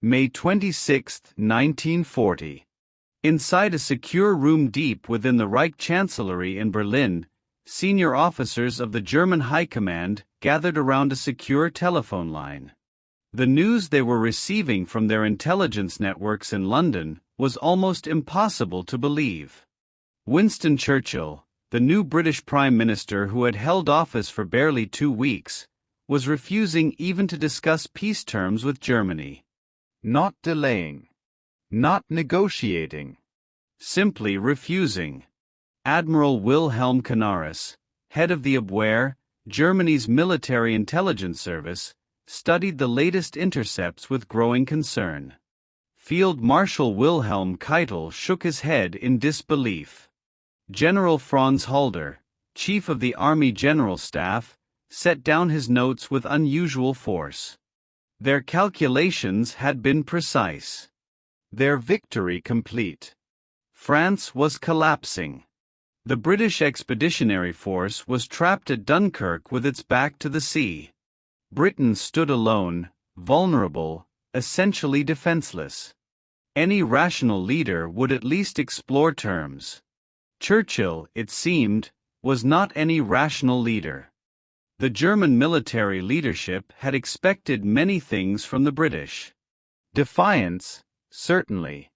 May 26, 1940. Inside a secure room deep within the Reich Chancellery in Berlin, senior officers of the German High Command gathered around a secure telephone line. The news they were receiving from their intelligence networks in London was almost impossible to believe. Winston Churchill, the new British Prime Minister who had held office for barely 2 weeks, was refusing even to discuss peace terms with Germany. Not delaying. Not negotiating. Simply refusing. Admiral Wilhelm Canaris, head of the Abwehr, Germany's military intelligence service, studied the latest intercepts with growing concern. Field Marshal Wilhelm Keitel shook his head in disbelief. General Franz Halder, chief of the Army General Staff, set down his notes with unusual force. Their calculations had been precise. Their victory complete. France was collapsing. The British Expeditionary Force was trapped at Dunkirk with its back to the sea. Britain stood alone, vulnerable, essentially defenseless. Any rational leader would at least explore terms. Churchill, it seemed, was not any rational leader. The German military leadership had expected many things from the British. Defiance, certainly.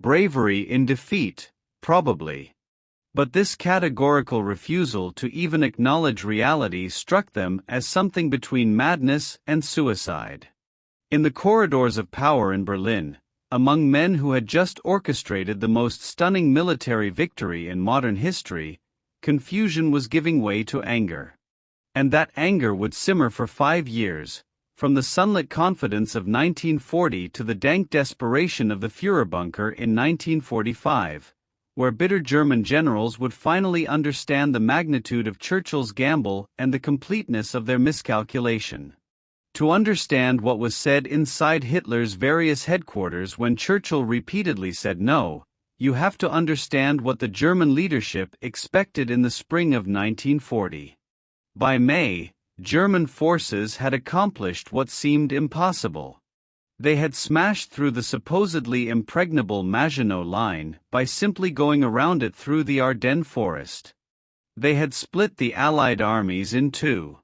Bravery in defeat, probably. But this categorical refusal to even acknowledge reality struck them as something between madness and suicide. In the corridors of power in Berlin, among men who had just orchestrated the most stunning military victory in modern history, confusion was giving way to anger. And that anger would simmer for 5 years, from the sunlit confidence of 1940 to the dank desperation of the Führerbunker in 1945, where bitter German generals would finally understand the magnitude of Churchill's gamble and the completeness of their miscalculation. To understand what was said inside Hitler's various headquarters when Churchill repeatedly said no, you have to understand what the German leadership expected in the spring of 1940. By May, German forces had accomplished what seemed impossible. They had smashed through the supposedly impregnable Maginot Line by simply going around it through the Ardennes forest. They had split the Allied armies in two.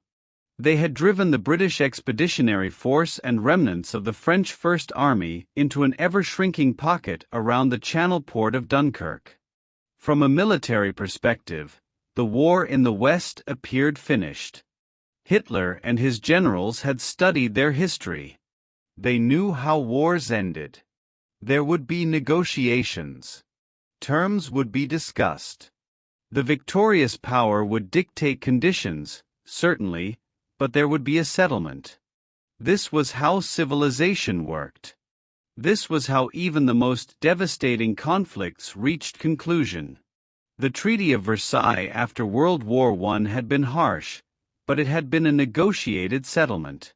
They had driven the British Expeditionary Force and remnants of the French First Army into an ever-shrinking pocket around the Channel port of Dunkirk. From a military perspective, the war in the West appeared finished. Hitler and his generals had studied their history. They knew how wars ended. There would be negotiations. Terms would be discussed. The victorious power would dictate conditions, certainly, but there would be a settlement. This was how civilization worked. This was how even the most devastating conflicts reached conclusion. The Treaty of Versailles after World War I had been harsh, but it had been a negotiated settlement.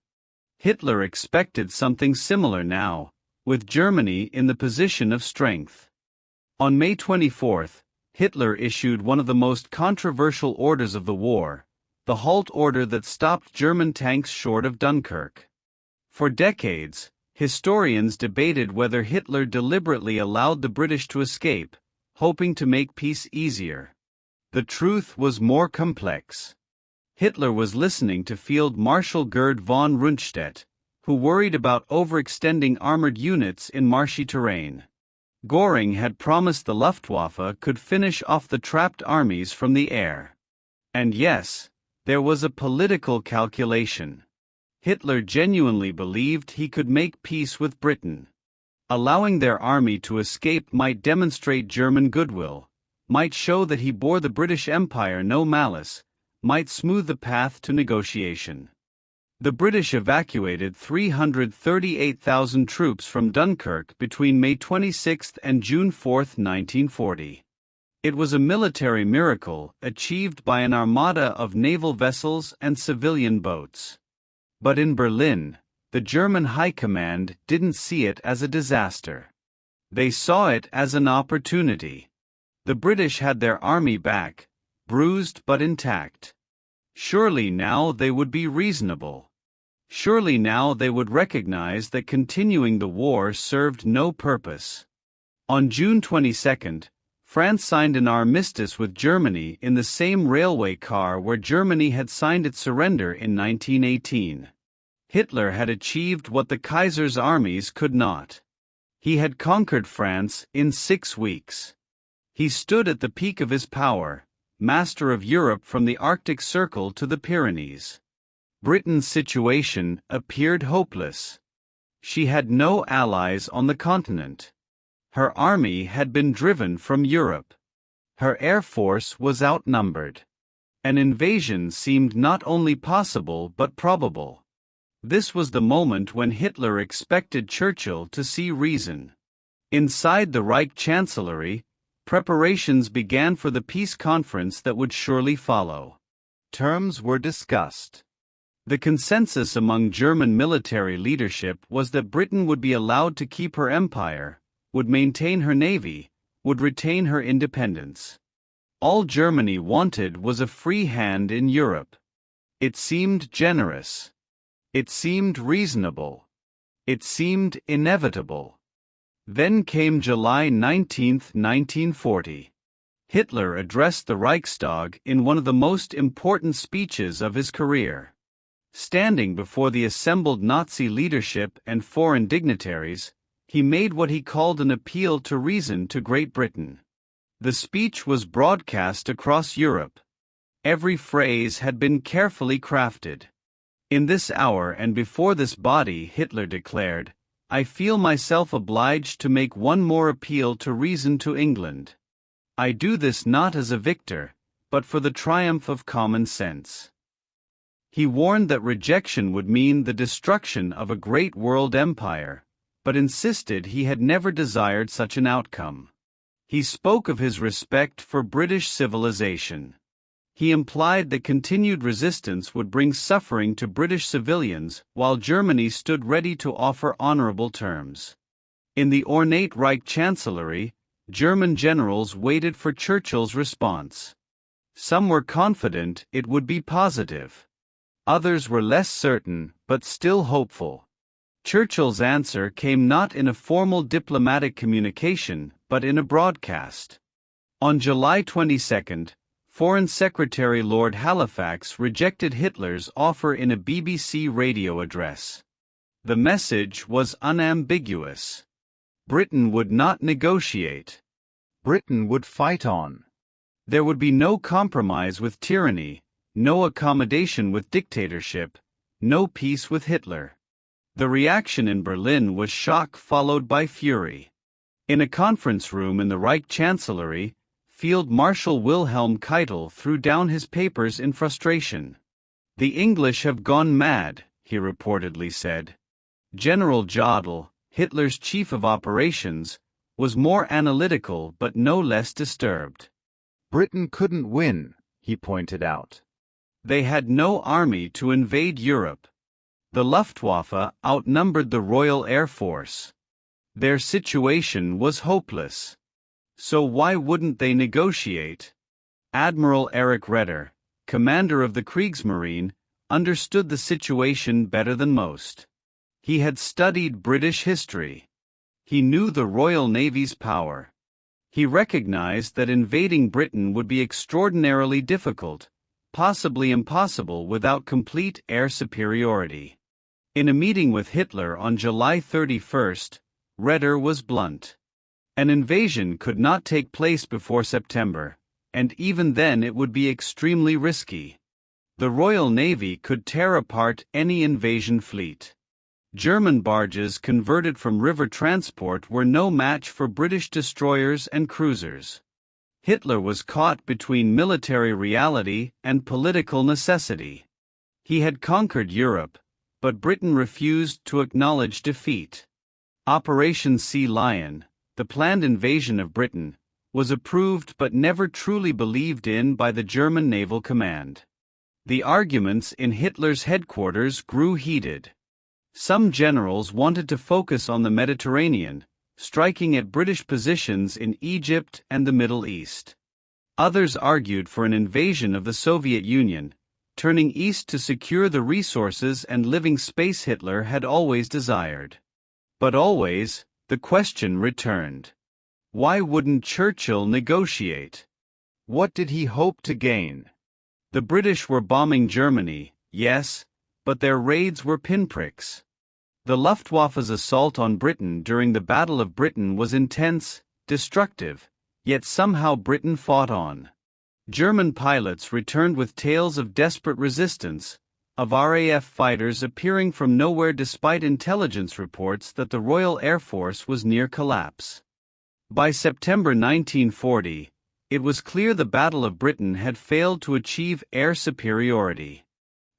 Hitler expected something similar now, with Germany in the position of strength. On May 24, Hitler issued one of the most controversial orders of the war, the halt order that stopped German tanks short of Dunkirk. For decades, historians debated whether Hitler deliberately allowed the British to escape, hoping to make peace easier. The truth was more complex. Hitler was listening to Field Marshal Gerd von Rundstedt, who worried about overextending armored units in marshy terrain. Göring had promised the Luftwaffe could finish off the trapped armies from the air. And yes, there was a political calculation. Hitler genuinely believed he could make peace with Britain. Allowing their army to escape might demonstrate German goodwill, might show that he bore the British Empire no malice, might smooth the path to negotiation. The British evacuated 338,000 troops from Dunkirk between May 26 and June 4, 1940. It was a military miracle achieved by an armada of naval vessels and civilian boats. But in Berlin, the German High Command didn't see it as a disaster. They saw it as an opportunity. The British had their army back, bruised but intact. Surely now they would be reasonable. Surely now they would recognize that continuing the war served no purpose. On June 22, France signed an armistice with Germany in the same railway car where Germany had signed its surrender in 1918. Hitler had achieved what the Kaiser's armies could not. He had conquered France in 6 weeks. He stood at the peak of his power, master of Europe from the Arctic Circle to the Pyrenees. Britain's situation appeared hopeless. She had no allies on the continent. Her army had been driven from Europe. Her air force was outnumbered. An invasion seemed not only possible but probable. This was the moment when Hitler expected Churchill to see reason. Inside the Reich Chancellery, preparations began for the peace conference that would surely follow. Terms were discussed. The consensus among German military leadership was that Britain would be allowed to keep her empire, would maintain her navy, would retain her independence. All Germany wanted was a free hand in Europe. It seemed generous. It seemed reasonable. It seemed inevitable. Then came July 19, 1940. Hitler addressed the Reichstag in one of the most important speeches of his career. Standing before the assembled Nazi leadership and foreign dignitaries, he made what he called an appeal to reason to Great Britain. The speech was broadcast across Europe. Every phrase had been carefully crafted. In this hour and before this body, Hitler declared, I feel myself obliged to make one more appeal to reason to England. I do this not as a victor, but for the triumph of common sense. He warned that rejection would mean the destruction of a great world empire, but insisted he had never desired such an outcome. He spoke of his respect for British civilization. He implied that continued resistance would bring suffering to British civilians, while Germany stood ready to offer honorable terms. In the ornate Reich Chancellery, German generals waited for Churchill's response. Some were confident it would be positive. Others were less certain, but still hopeful. Churchill's answer came not in a formal diplomatic communication, but in a broadcast. On July 22, Foreign Secretary Lord Halifax rejected Hitler's offer in a BBC radio address. The message was unambiguous. Britain would not negotiate. Britain would fight on. There would be no compromise with tyranny, no accommodation with dictatorship, no peace with Hitler. The reaction in Berlin was shock followed by fury. In a conference room in the Reich Chancellery, Field Marshal Wilhelm Keitel threw down his papers in frustration. The English have gone mad, he reportedly said. General Jodl, Hitler's chief of operations, was more analytical but no less disturbed. Britain couldn't win, he pointed out. They had no army to invade Europe. The Luftwaffe outnumbered the Royal Air Force. Their situation was hopeless. So why wouldn't they negotiate? Admiral Erich Raeder, commander of the Kriegsmarine, understood the situation better than most. He had studied British history. He knew the Royal Navy's power. He recognized that invading Britain would be extraordinarily difficult, possibly impossible without complete air superiority. In a meeting with Hitler on July 31, Raeder was blunt. An invasion could not take place before September, and even then it would be extremely risky. The Royal Navy could tear apart any invasion fleet. German barges converted from river transport were no match for British destroyers and cruisers. Hitler was caught between military reality and political necessity. He had conquered Europe, but Britain refused to acknowledge defeat. Operation Sea Lion, the planned invasion of Britain, was approved but never truly believed in by the German Naval Command. The arguments in Hitler's headquarters grew heated. Some generals wanted to focus on the Mediterranean, striking at British positions in Egypt and the Middle East. Others argued for an invasion of the Soviet Union, turning east to secure the resources and living space Hitler had always desired. But always, the question returned. Why wouldn't Churchill negotiate? What did he hope to gain? The British were bombing Germany, yes, but their raids were pinpricks. The Luftwaffe's assault on Britain during the Battle of Britain was intense, destructive, yet somehow Britain fought on. German pilots returned with tales of desperate resistance, of RAF fighters appearing from nowhere despite intelligence reports that the Royal Air Force was near collapse. By September 1940, it was clear the Battle of Britain had failed to achieve air superiority.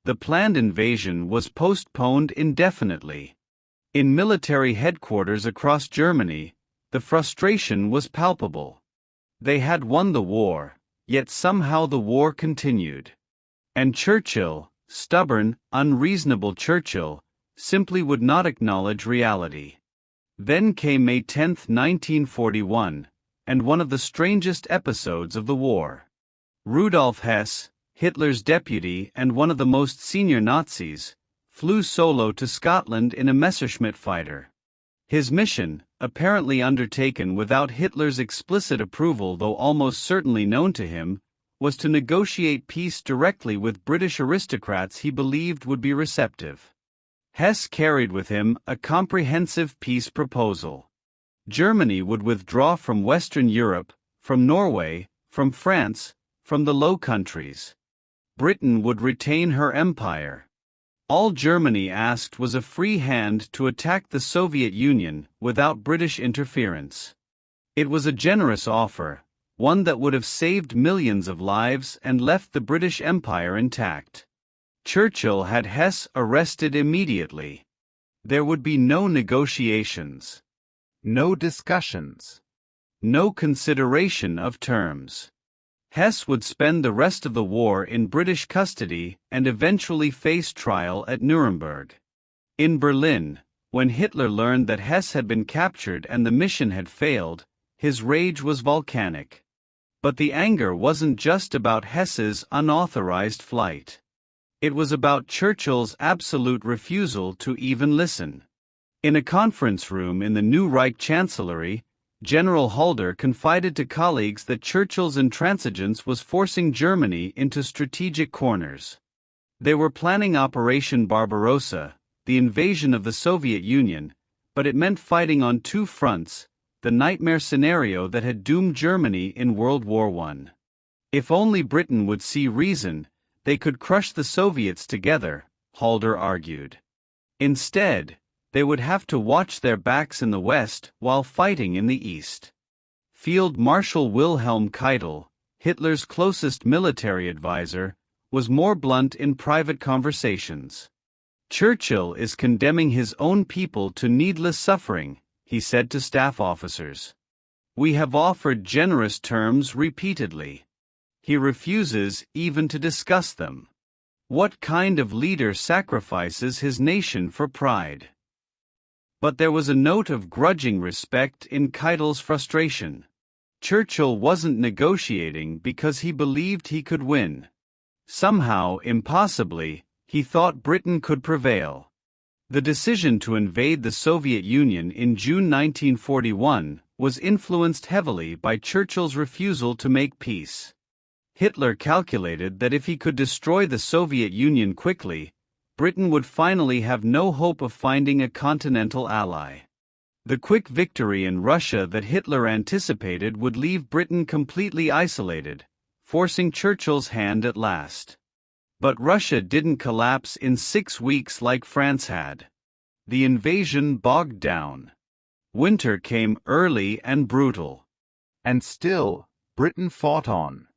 The planned invasion was postponed indefinitely. In military headquarters across Germany, the frustration was palpable. They had won the war, yet somehow the war continued. And Churchill, stubborn, unreasonable Churchill, simply would not acknowledge reality. Then came May 10, 1941, and one of the strangest episodes of the war. Rudolf Hess, Hitler's deputy and one of the most senior Nazis, flew solo to Scotland in a Messerschmitt fighter. His mission, apparently undertaken without Hitler's explicit approval though almost certainly known to him, was to negotiate peace directly with British aristocrats he believed would be receptive. Hess carried with him a comprehensive peace proposal. Germany would withdraw from Western Europe, from Norway, from France, from the Low Countries. Britain would retain her empire. All Germany asked was a free hand to attack the Soviet Union without British interference. It was a generous offer, one that would have saved millions of lives and left the British Empire intact. Churchill had Hess arrested immediately. There would be no negotiations, no discussions, no consideration of terms. Hess would spend the rest of the war in British custody and eventually face trial at Nuremberg. In Berlin, when Hitler learned that Hess had been captured and the mission had failed, his rage was volcanic. But the anger wasn't just about Hess's unauthorized flight. It was about Churchill's absolute refusal to even listen. In a conference room in the new Reich Chancellery, General Halder confided to colleagues that Churchill's intransigence was forcing Germany into strategic corners. They were planning Operation Barbarossa, the invasion of the Soviet Union, but it meant fighting on two fronts, the nightmare scenario that had doomed Germany in World War I. If only Britain would see reason, they could crush the Soviets together, Halder argued. Instead, they would have to watch their backs in the West while fighting in the East. Field Marshal Wilhelm Keitel, Hitler's closest military advisor, was more blunt in private conversations. Churchill is condemning his own people to needless suffering, he said to staff officers. We have offered generous terms repeatedly. He refuses even to discuss them. What kind of leader sacrifices his nation for pride? But there was a note of grudging respect in Keitel's frustration. Churchill wasn't negotiating because he believed he could win. Somehow, impossibly, he thought Britain could prevail. The decision to invade the Soviet Union in June 1941 was influenced heavily by Churchill's refusal to make peace. Hitler calculated that if he could destroy the Soviet Union quickly, Britain would finally have no hope of finding a continental ally. The quick victory in Russia that Hitler anticipated would leave Britain completely isolated, forcing Churchill's hand at last. But Russia didn't collapse in 6 weeks like France had. The invasion bogged down. Winter came early and brutal. And still, Britain fought on.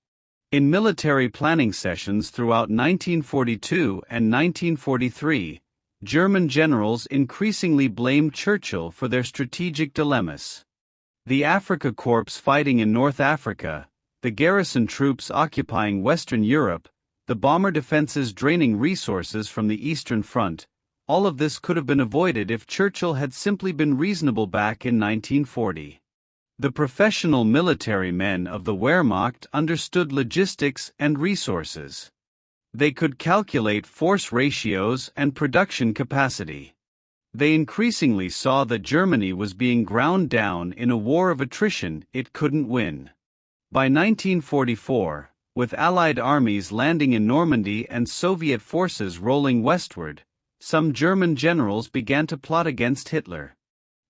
In military planning sessions throughout 1942 and 1943, German generals increasingly blamed Churchill for their strategic dilemmas. The Afrika Korps fighting in North Africa, the garrison troops occupying Western Europe, the bomber defenses draining resources from the Eastern Front, all of this could have been avoided if Churchill had simply been reasonable back in 1940. The professional military men of the Wehrmacht understood logistics and resources. They could calculate force ratios and production capacity. They increasingly saw that Germany was being ground down in a war of attrition it couldn't win. By 1944, with Allied armies landing in Normandy and Soviet forces rolling westward, some German generals began to plot against Hitler.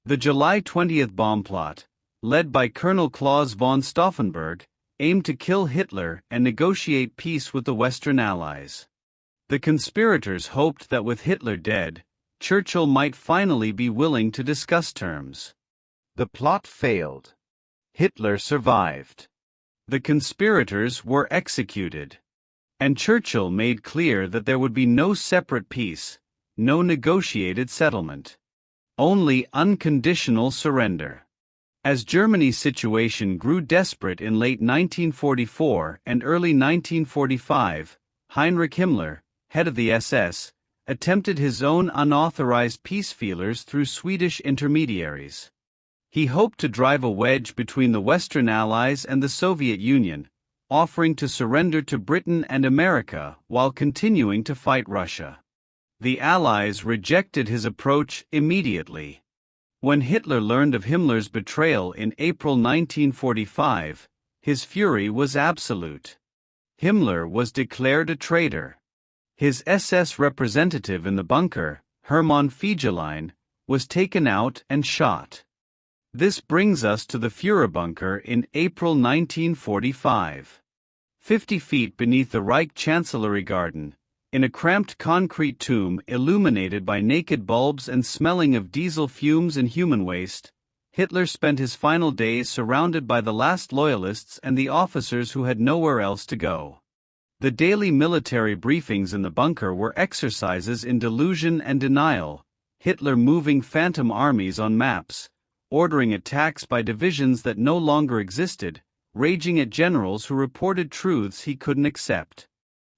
The July 20th bomb plot, led by Colonel Claus von Stauffenberg, aimed to kill Hitler and negotiate peace with the Western Allies. The conspirators hoped that with Hitler dead, Churchill might finally be willing to discuss terms. The plot failed. Hitler survived. The conspirators were executed. And Churchill made clear that there would be no separate peace, no negotiated settlement. Only unconditional surrender. As Germany's situation grew desperate in late 1944 and early 1945, Heinrich Himmler, head of the SS, attempted his own unauthorized peace feelers through Swedish intermediaries. He hoped to drive a wedge between the Western Allies and the Soviet Union, offering to surrender to Britain and America while continuing to fight Russia. The Allies rejected his approach immediately. When Hitler learned of Himmler's betrayal in April 1945, his fury was absolute. Himmler was declared a traitor. His SS representative in the bunker, Hermann Fegelein, was taken out and shot. This brings us to the Führerbunker in April 1945. 50 feet beneath the Reich Chancellery garden, in a cramped concrete tomb illuminated by naked bulbs and smelling of diesel fumes and human waste, Hitler spent his final days surrounded by the last loyalists and the officers who had nowhere else to go. The daily military briefings in the bunker were exercises in delusion and denial, Hitler moving phantom armies on maps, ordering attacks by divisions that no longer existed, raging at generals who reported truths he couldn't accept.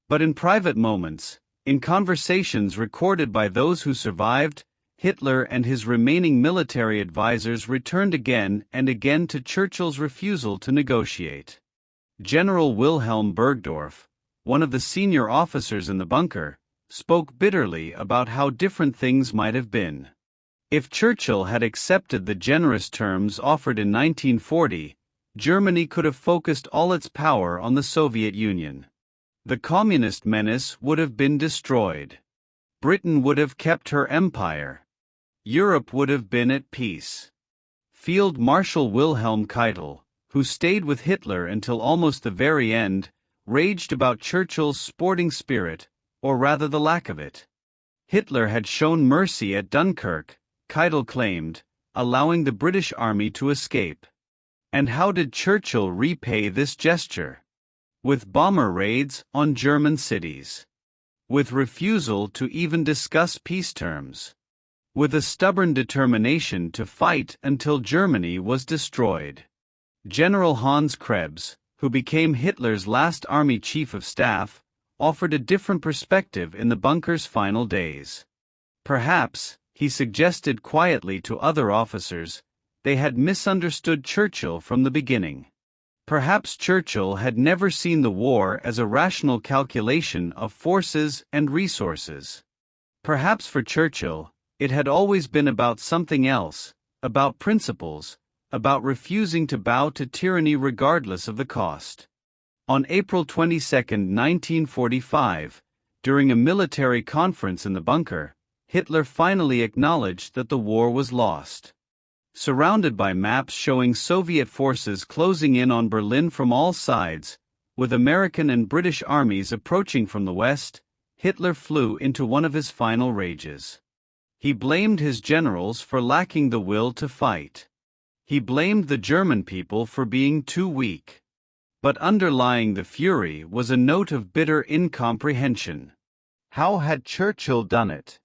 But in private moments, in conversations recorded by those who survived, Hitler and his remaining military advisors returned again and again to Churchill's refusal to negotiate. General Wilhelm Burgdorf, one of the senior officers in the bunker, spoke bitterly about how different things might have been. If Churchill had accepted the generous terms offered in 1940, Germany could have focused all its power on the Soviet Union. The communist menace would have been destroyed. Britain would have kept her empire. Europe would have been at peace. Field Marshal Wilhelm Keitel, who stayed with Hitler until almost the very end, raged about Churchill's sporting spirit, or rather the lack of it. Hitler had shown mercy at Dunkirk, Keitel claimed, allowing the British army to escape. And how did Churchill repay this gesture? With bomber raids on German cities. With refusal to even discuss peace terms. With a stubborn determination to fight until Germany was destroyed. General Hans Krebs, who became Hitler's last army chief of staff, offered a different perspective in the bunker's final days. Perhaps, he suggested quietly to other officers, they had misunderstood Churchill from the beginning. Perhaps Churchill had never seen the war as a rational calculation of forces and resources. Perhaps for Churchill, it had always been about something else, about principles, about refusing to bow to tyranny regardless of the cost. On April 22, 1945, during a military conference in the bunker, Hitler finally acknowledged that the war was lost. Surrounded by maps showing Soviet forces closing in on Berlin from all sides, with American and British armies approaching from the west, Hitler flew into one of his final rages. He blamed his generals for lacking the will to fight. He blamed the German people for being too weak. But underlying the fury was a note of bitter incomprehension. How had Churchill done it?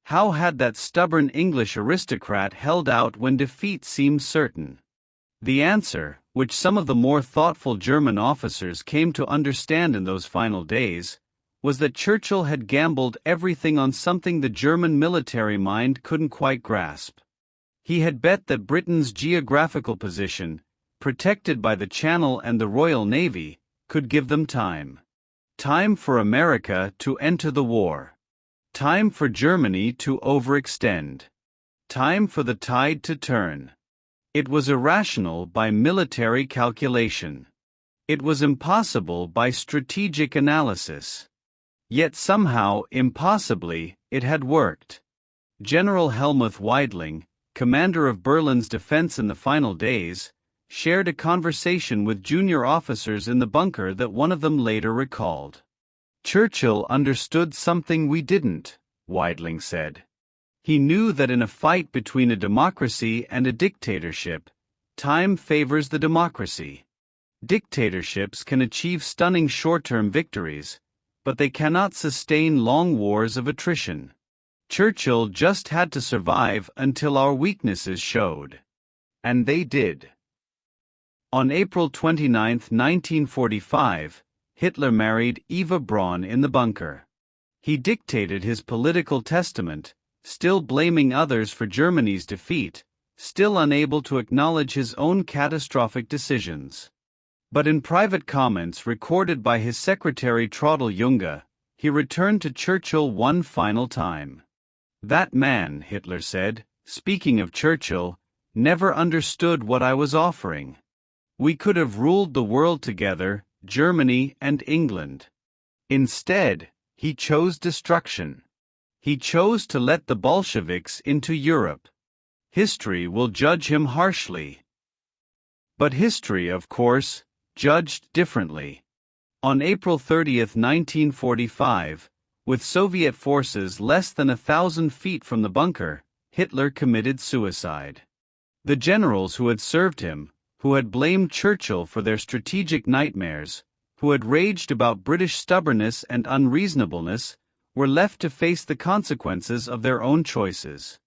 How had that stubborn English aristocrat held out when defeat seemed certain? The answer, which some of the more thoughtful German officers came to understand in those final days, was that Churchill had gambled everything on something the German military mind couldn't quite grasp. He had bet that Britain's geographical position, protected by the Channel and the Royal Navy, could give them time. Time for America to enter the war. Time for Germany to overextend. Time for the tide to turn. It was irrational by military calculation. It was impossible by strategic analysis. Yet somehow, impossibly, it had worked. General Helmuth Weidling, commander of Berlin's defense in the final days, shared a conversation with junior officers in the bunker that one of them later recalled. "Churchill understood something we didn't," Weidling said. "He knew that in a fight between a democracy and a dictatorship, time favors the democracy. Dictatorships can achieve stunning short-term victories, but they cannot sustain long wars of attrition. Churchill just had to survive until our weaknesses showed." And they did. On April 29, 1945, Hitler married Eva Braun in the bunker. He dictated his political testament, still blaming others for Germany's defeat, still unable to acknowledge his own catastrophic decisions. But in private comments recorded by his secretary Traudl Junge, he returned to Churchill one final time. "That man," Hitler said, speaking of Churchill, "never understood what I was offering. We could have ruled the world together, Germany and England. Instead, he chose destruction. He chose to let the Bolsheviks into Europe. History will judge him harshly." But history, of course, judged differently. On April 30, 1945, with Soviet forces less than 1,000 feet from the bunker, Hitler committed suicide. The generals who had served him, who had blamed Churchill for their strategic nightmares, who had raged about British stubbornness and unreasonableness, were left to face the consequences of their own choices.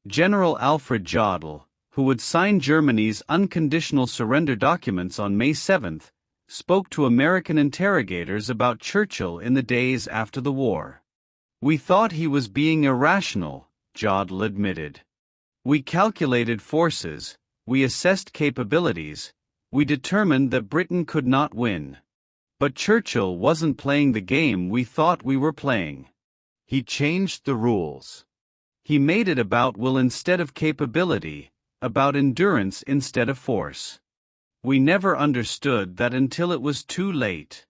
General Alfred Jodl, who would sign Germany's unconditional surrender documents on May 7, spoke to American interrogators about Churchill in the days after the war. "We thought he was being irrational," Jodl admitted. "We calculated forces, we assessed capabilities, we determined that Britain could not win. But Churchill wasn't playing the game we thought we were playing. He changed the rules. He made it about will instead of capability, about endurance instead of force. We never understood that until it was too late."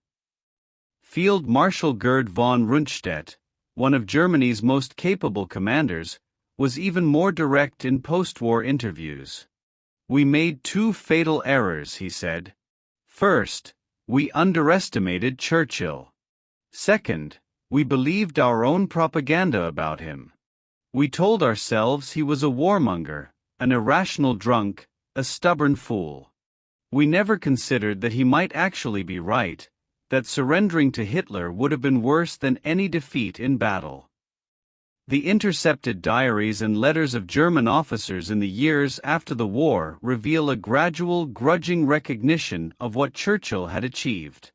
Field Marshal Gerd von Rundstedt, one of Germany's most capable commanders, was even more direct in post-war interviews. "We made two fatal errors," he said. "First, we underestimated Churchill. Second, we believed our own propaganda about him. We told ourselves he was a warmonger, an irrational drunk, a stubborn fool. We never considered that he might actually be right, that surrendering to Hitler would have been worse than any defeat in battle." The intercepted diaries and letters of German officers in the years after the war reveal a gradual, grudging recognition of what Churchill had achieved.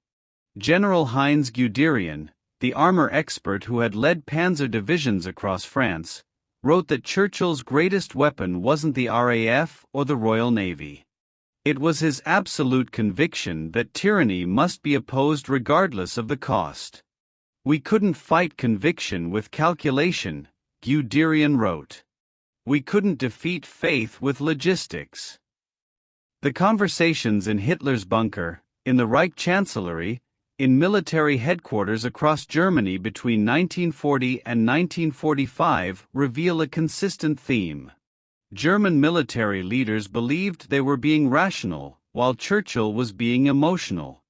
General Heinz Guderian, the armor expert who had led panzer divisions across France, wrote that Churchill's greatest weapon wasn't the RAF or the Royal Navy. It was his absolute conviction that tyranny must be opposed regardless of the cost. "We couldn't fight conviction with calculation," Guderian wrote. "We couldn't defeat faith with logistics." The conversations in Hitler's bunker, in the Reich Chancellery, in military headquarters across Germany between 1940 and 1945 reveal a consistent theme. German military leaders believed they were being rational, while Churchill was being emotional.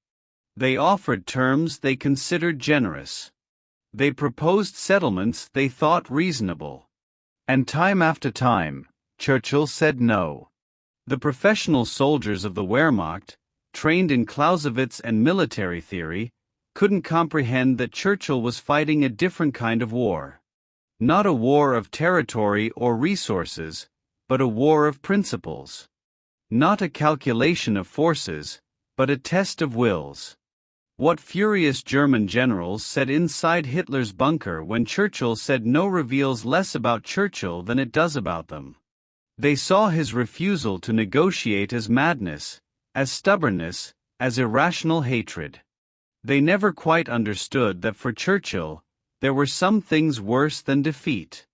They offered terms they considered generous. They proposed settlements they thought reasonable. And time after time, Churchill said no. The professional soldiers of the Wehrmacht, trained in Clausewitz and military theory, couldn't comprehend that Churchill was fighting a different kind of war. Not a war of territory or resources, but a war of principles. Not a calculation of forces, but a test of wills. What furious German generals said inside Hitler's bunker when Churchill said no reveals less about Churchill than it does about them. They saw his refusal to negotiate as madness, as stubbornness, as irrational hatred. They never quite understood that for Churchill, there were some things worse than defeat.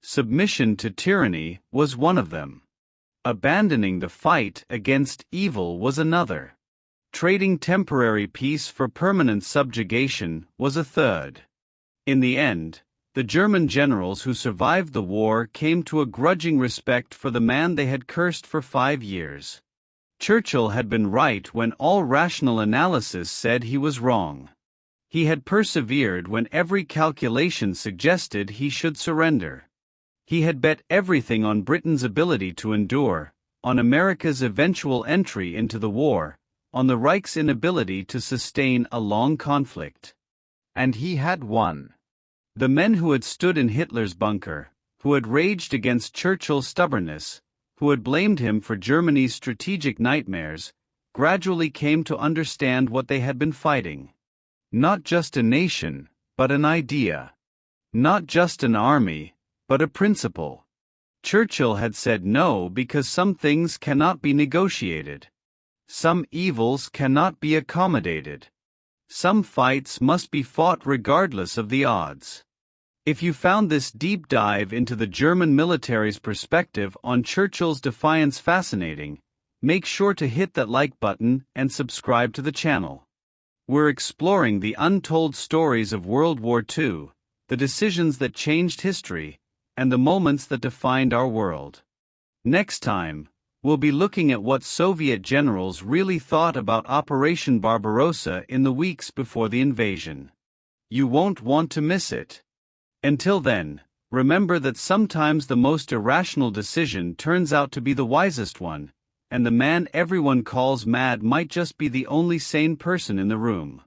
Submission to tyranny was one of them. Abandoning the fight against evil was another. Trading temporary peace for permanent subjugation was a third. In the end, the German generals who survived the war came to a grudging respect for the man they had cursed for 5 years. Churchill had been right when all rational analysis said he was wrong. He had persevered when every calculation suggested he should surrender. He had bet everything on Britain's ability to endure, on America's eventual entry into the war, on the Reich's inability to sustain a long conflict. And he had won. The men who had stood in Hitler's bunker, who had raged against Churchill's stubbornness, who had blamed him for Germany's strategic nightmares, gradually came to understand what they had been fighting. Not just a nation, but an idea. Not just an army, but a principle. Churchill had said no because some things cannot be negotiated. Some evils cannot be accommodated. Some fights must be fought regardless of the odds. If you found this deep dive into the German military's perspective on Churchill's defiance fascinating, make sure to hit that like button and subscribe to the channel. We're exploring the untold stories of World War II, the decisions that changed history, and the moments that defined our world. Next time, we'll be looking at what Soviet generals really thought about Operation Barbarossa in the weeks before the invasion. You won't want to miss it. Until then, remember that sometimes the most irrational decision turns out to be the wisest one, and the man everyone calls mad might just be the only sane person in the room.